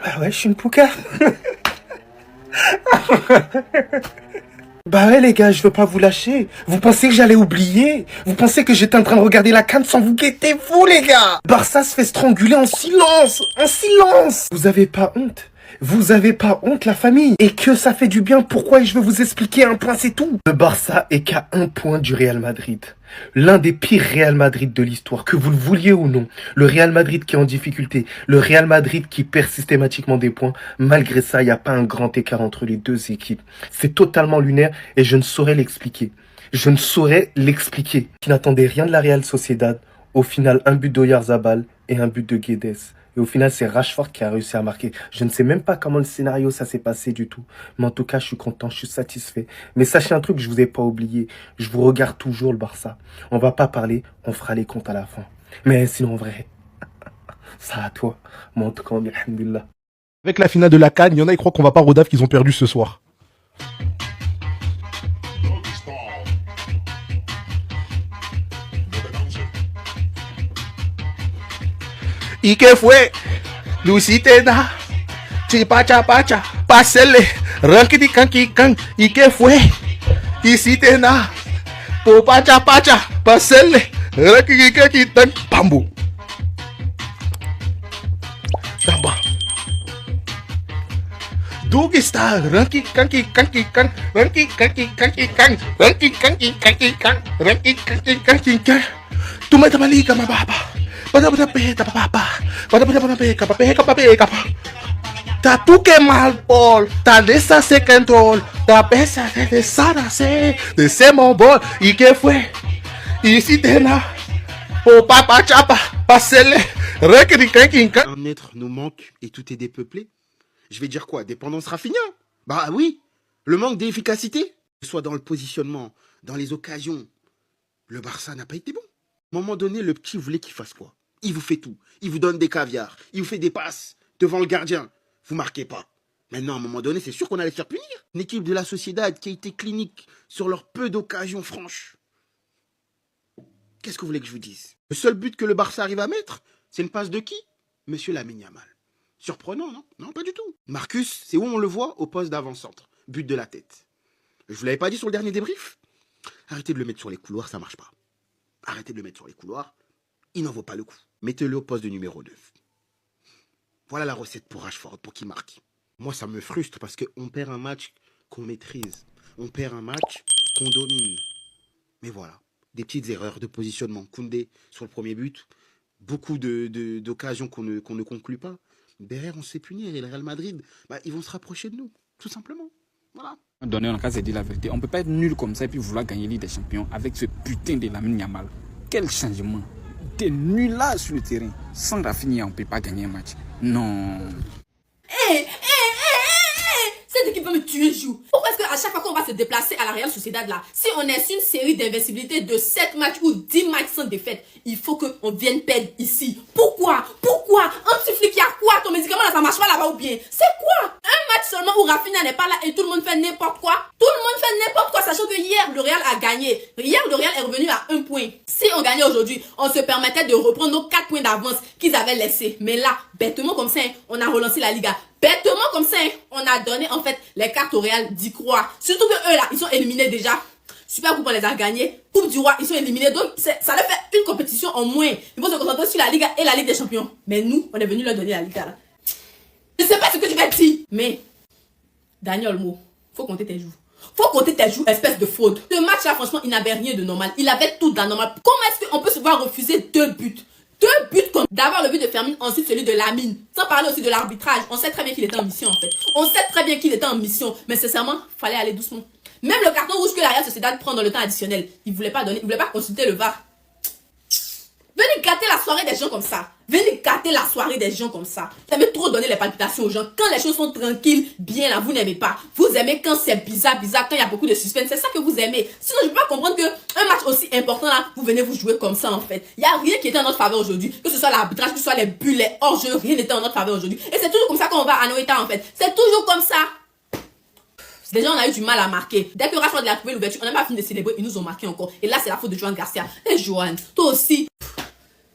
Bah ouais, je suis une pouca. Bah ouais les gars, je veux pas vous lâcher. Vous pensez que j'allais oublier? Vous pensez que j'étais en train de regarder la CAN sans vous guetter, vous les gars? Barça se fait stranguler en silence. En silence. Vous avez pas honte? Vous avez pas honte, la famille? Et que ça fait du bien, pourquoi je vais vous expliquer un point, c'est tout. Le Barça est qu'à un point du Real Madrid. L'un des pires Real Madrid de l'histoire, que vous le vouliez ou non. Le Real Madrid qui est en difficulté. Le Real Madrid qui perd systématiquement des points. Malgré ça, il n'y a pas un grand écart entre les deux équipes. C'est totalement lunaire et je ne saurais l'expliquer. Je ne saurais l'expliquer. Qui n'attendait rien de la Real Sociedad. Au final, un but d'Oyarzabal et un but de Guedes. Et au final, c'est Rashford qui a réussi à marquer. Je ne sais même pas comment le scénario ça s'est passé du tout. Mais en tout cas, je suis content, je suis satisfait. Mais sachez un truc, je vous ai pas oublié. Je vous regarde toujours le Barça. On va pas parler, on fera les comptes à la fin. Mais sinon, en vrai, ça à toi. Moi, en tout cas, alhamdoulilah. Avec la finale de la CAN, il y en a qui croient qu'on va pas Rodaf qu'ils ont perdu ce soir. ¿Y qué fue? Lucitena, chipacha pacha, pasele, rankiti kanki kan. ¿Y qué fue? Isitena, popacha pacha, pasele, rankiti kanki tan, pambu. Tamba. Doggy star, ranki kanki kanki kan, ranki kanki kanki kan, ranki kanki kanki kan, ranki kanki kanki kan. Tu me tamalika mababa. T'as tout que mal, Paul. T'as laissé se contrôle. T'as pesa de sana se. De se mon bol. ¿Y qué fue? Ici tena. Oh papa chapa. Passez-le. Un être nous manque et tout est dépeuplé. Je vais dire quoi? Dépendance Rafinha? Bah oui. Le manque d'efficacité. Soit dans le positionnement, dans les occasions. Le Barça n'a pas été bon. À un moment donné, le petit voulait qu'il fasse quoi? Il vous fait tout. Il vous donne des caviars. Il vous fait des passes devant le gardien. Vous marquez pas. Maintenant, à un moment donné, c'est sûr qu'on allait se faire punir. Une équipe de la Sociedad qui a été clinique sur leur peu d'occasions franches. Qu'est-ce que vous voulez que je vous dise? Le seul but que le Barça arrive à mettre, c'est une passe de qui? Monsieur Lamine Yamal. Surprenant, non? Non, pas du tout. Marcus, c'est où on le voit? Au poste d'avant-centre. But de la tête. Je vous l'avais pas dit sur le dernier débrief? Arrêtez de le mettre sur les couloirs, ça marche pas. Arrêtez de le mettre sur les couloirs. Il n'en vaut pas le coup. Mettez-le au poste de numéro 2. Voilà la recette pour Rashford, pour qu'il marque. Moi, ça me frustre parce qu'on perd un match qu'on maîtrise. On perd un match qu'on domine. Mais voilà, des petites erreurs de positionnement. Koundé sur le premier but. Beaucoup d'occasions qu'on ne conclut pas. Derrière, on se fait punir. Et le Real Madrid, ils vont se rapprocher de nous. Tout simplement. Voilà. Donner, on a qu'à se dire la vérité. On ne peut pas être nul comme ça et puis vouloir gagner Ligue des Champions avec ce putain de Lamine Yamal. Quel changement! T'es nul là sur le terrain. Sans Rafinha, on ne peut pas gagner un match. Non. Cette équipe va me tuer, jour. Pourquoi est-ce qu'à chaque fois qu'on va se déplacer à la Real Sociedad là, si on est sur une série d'invincibilité de 7 matchs ou 10 matchs sans défaite, il faut qu'on vienne perdre ici? Pourquoi? Un petit flic, il y a quoi? Ton médicament là, ça marche pas là-bas ou bien? C'est quoi? Un match seulement où Rafinha n'est pas là et tout le monde fait n'importe quoi? Tout le monde fait n'importe quoi, sachant que hier, le Real a gagné. Hier, le Real est revenu à 1 point. Si on gagnait aujourd'hui, on se permettait de reprendre nos 4 points d'avance qu'ils avaient laissés. Mais là, bêtement comme ça, on a relancé la Liga. Bêtement comme ça, on a donné en fait les cartes au Real d'y croire. Surtout que eux là, ils sont éliminés déjà. Super Coupe, on les a gagnés. Coupe du Roi, ils sont éliminés. Donc ça leur fait une compétition en moins. Ils vont se concentrer sur la Liga et la Ligue des Champions. Mais nous, on est venu leur donner la Liga là. Je sais pas ce que tu vas dire. Mais, Daniel Mo, faut compter tes jours. Faut compter tes jours, espèce de fraude. Ce match là, franchement, il n'avait rien de normal. Il avait tout d'anormal. Comment est-ce qu'on peut se voir refuser 2 buts? 2 buts comme d'abord le but de Fermin, ensuite celui de Lamine. Sans parler aussi de l'arbitrage. On sait très bien qu'il était en mission en fait. On sait très bien qu'il était en mission. Mais sincèrement, fallait aller doucement. Même le carton rouge que la Real Sociedad prend dans le temps additionnel, il voulait pas donner, il voulait pas consulter le VAR. Venez gâter la soirée des gens comme ça. Venez gâter la soirée des gens comme ça. Vous avez trop donné les palpitations aux gens. Quand les choses sont tranquilles, bien là, vous n'aimez pas. Vous aimez quand c'est bizarre, quand il y a beaucoup de suspense. C'est ça que vous aimez. Sinon, je peux pas comprendre que un match aussi important là, vous venez vous jouer comme ça en fait. Il y a rien qui était en notre faveur aujourd'hui. Que ce soit l'arbitrage, que ce soit les buts, les hors-jeux, rien n'était en notre faveur aujourd'hui. Et c'est toujours comme ça qu'on va à Noeta en fait. C'est toujours comme ça. Déjà, on a eu du mal à marquer. Dès que Rashford a trouvé l'ouverture, on n'a pas fini de célébrer, ils nous ont marqué encore. Et là, c'est la faute de Joan Garcia. Et Joan, toi aussi,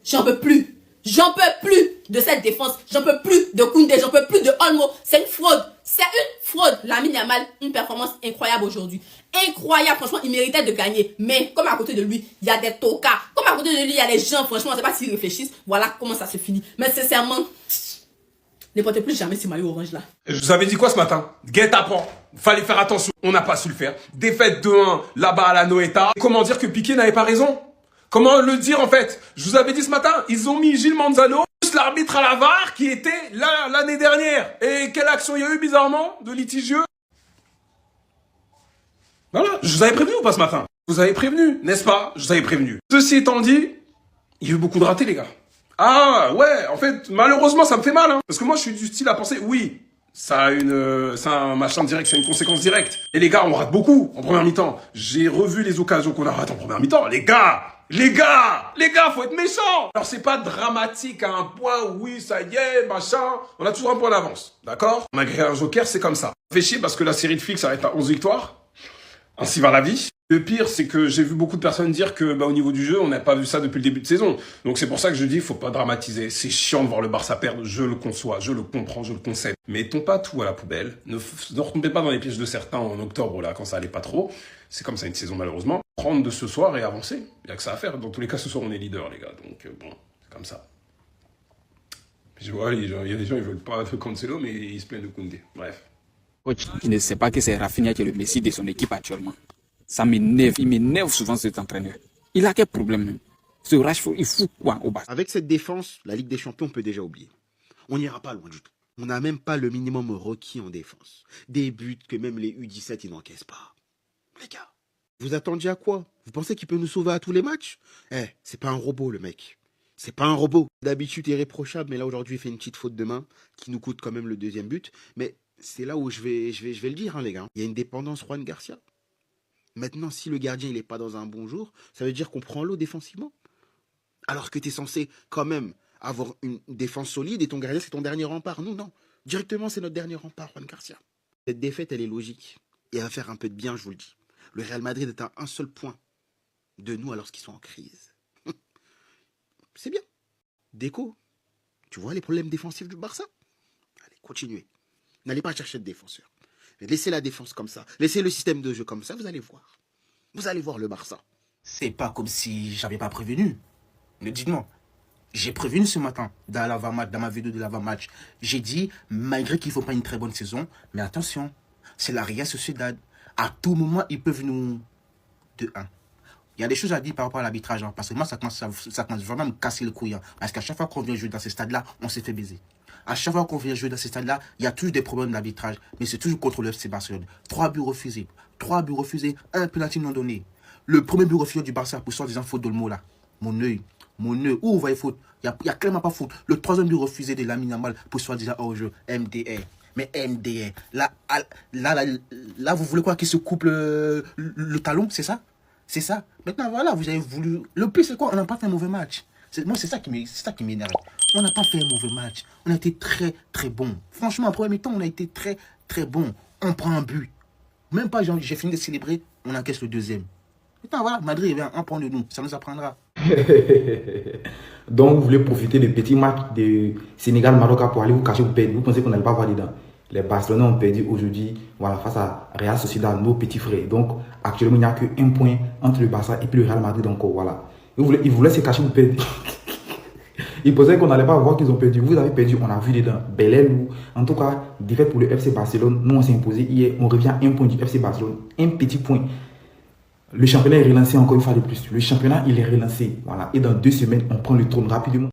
j'en peux plus. J'en peux plus de cette défense. J'en peux plus de Koundé. J'en peux plus de pas le mot. C'est une fraude. C'est une fraude. Lamine Yamal, une performance incroyable aujourd'hui. Incroyable. Franchement, il méritait de gagner. Mais comme à côté de lui, il y a des tocards. Comme à côté de lui, il y a des gens, franchement, on ne sait pas s'ils réfléchissent. Voilà comment ça se finit. Mais sincèrement, ne portez plus jamais ce maillot orange là. Je vous avais dit quoi ce matin? Guet-apens. Fallait faire attention. On n'a pas su le faire. Défaite 2-1 là-bas à la Noeta. Comment dire que Piqué n'avait pas raison? Comment le dire en fait? Je vous avais dit ce matin, ils ont mis Gilles Manzano, plus l'arbitre à la VAR qui était là l'année dernière. Et quelle action il y a eu bizarrement de litigieux? Voilà, je vous avais prévenu ou pas ce matin? Vous avez prévenu, n'est-ce pas? Je vous avais prévenu. Ceci étant dit, il y a eu beaucoup de ratés les gars. Ah ouais, en fait, malheureusement ça me fait mal. Hein, parce que moi je suis du style à penser, oui, ça a un machin direct, c'est une conséquence directe. Et les gars, on rate beaucoup en première mi-temps. J'ai revu les occasions qu'on a ratées en première mi-temps. Les gars, faut être méchants. Alors c'est pas dramatique à un point où oui, ça y est, machin. On a toujours un point d'avance, d'accord? On a créé un joker, c'est comme ça. Ça fait chier parce que la série de flics s'arrête à 11 victoires. Ainsi va la vie. Le pire, c'est que j'ai vu beaucoup de personnes dire que au niveau du jeu, on n'a pas vu ça depuis le début de saison. Donc c'est pour ça que je dis, faut pas dramatiser. C'est chiant de voir le Barça perdre, je le conçois, je le comprends, je le concède. Mettons pas tout à la poubelle. Ne retombez pas dans les pièges de certains en octobre, là, quand ça allait pas trop. C'est comme ça une saison, malheureusement. Prendre de ce soir et avancer. Il y a que ça à faire. Dans tous les cas, ce soir, on est leader, les gars. Donc bon, c'est comme ça. Je vois, il y a des gens, ils veulent pas de Cancelo, mais ils se plaignent de Koundé. Bref. Qui ne sait pas que c'est Rafinha qui est le Messi de son équipe actuellement. Ça m'énerve, il m'énerve souvent cet entraîneur. Il a quel problème même? Ce Rashford, il fout quoi au bas? Avec cette défense, la Ligue des Champions, on peut déjà oublier. On n'ira pas loin du tout. On n'a même pas le minimum requis en défense. Des buts que même les U17, ils n'encaissent pas. Les gars, vous attendiez à quoi? Vous pensez qu'il peut nous sauver à tous les matchs? C'est pas un robot, le mec. C'est pas un robot. D'habitude, irréprochable, mais là, aujourd'hui, il fait une petite faute de main qui nous coûte quand même le deuxième but. Mais c'est là où je vais le dire, hein, les gars. Il y a une dépendance Juan Garcia. Maintenant, si le gardien il n'est pas dans un bon jour, ça veut dire qu'on prend l'eau défensivement. Alors que tu es censé quand même avoir une défense solide et ton gardien, c'est ton dernier rempart. Non. Directement, c'est notre dernier rempart, Juan Garcia. Cette défaite, elle est logique. Et elle va faire un peu de bien, je vous le dis. Le Real Madrid est à un seul point de nous alors qu'ils sont en crise. C'est bien. Déco, tu vois les problèmes défensifs du Barça? Allez, continuez. N'allez pas chercher de défenseurs. Laissez la défense comme ça. Laissez le système de jeu comme ça, vous allez voir. Vous allez voir le Barça. C'est pas comme si j'avais pas prévenu. Ne dites-moi. J'ai prévenu ce matin dans l'avant-match, dans ma vidéo de l'avant-match. J'ai dit, malgré qu'il ne faut pas une très bonne saison, mais attention, c'est la Real Sociedad. À tout moment, ils peuvent nous... 2-1. Il y a des choses à dire par rapport à l'arbitrage, hein, parce que moi, ça commence vraiment à me casser le couille. Hein, parce qu'à chaque fois qu'on vient jouer dans ces stades-là, on s'est fait baiser. À chaque fois qu'on vient jouer dans ces stades-là, il y a toujours des problèmes d'arbitrage. Mais c'est toujours contre le FC Barcelone. 3 buts refusés. 3 buts refusés, un penalty non donné. Le premier but refusé du Barça pour soi-disant faute d'Olmo là. Mon œil. Où vous voyez faute? Il n'y a clairement pas faute. Le troisième but refusé de Lamine Yamal pour soi-disant hors-jeu. MDR. Mais MDR. Là, vous voulez quoi qu'il se coupe le talon? C'est ça? C'est ça. Maintenant, voilà, vous avez voulu... Le pire, c'est quoi? On n'a pas fait un mauvais match. Moi, c'est ça qui m'énerve. On n'a pas fait un mauvais match. On a été très, très bon. Franchement, en premier mi-temps, on a été très, très bon. On prend un but. Même pas, j'ai fini de célébrer, on encaisse le deuxième. Putain, voilà, Madrid vient un point de nous. Ça nous apprendra. Donc, vous voulez profiter des petits matchs de Sénégal-Maroc pour aller vous cacher au perdre. Vous pensez qu'on n'allait pas voir dedans. Les Barcelonais ont perdu aujourd'hui, voilà, face à Real Sociedad, nos petits frères. Donc, actuellement, il n'y a qu'un point entre le Barça et puis le Real Madrid encore, voilà. Ils voulaient se cacher pour perdre. Ils pensaient qu'on n'allait pas voir qu'ils ont perdu. Vous avez perdu, on a vu dedans. Bel ou en tout cas, défaite pour le FC Barcelone. Nous, on s'est imposé hier. On revient à un point du FC Barcelone. Un petit point. Le championnat est relancé encore une fois de plus. Le championnat, il est relancé. Voilà. Et dans 2 semaines, on prend le trône rapidement.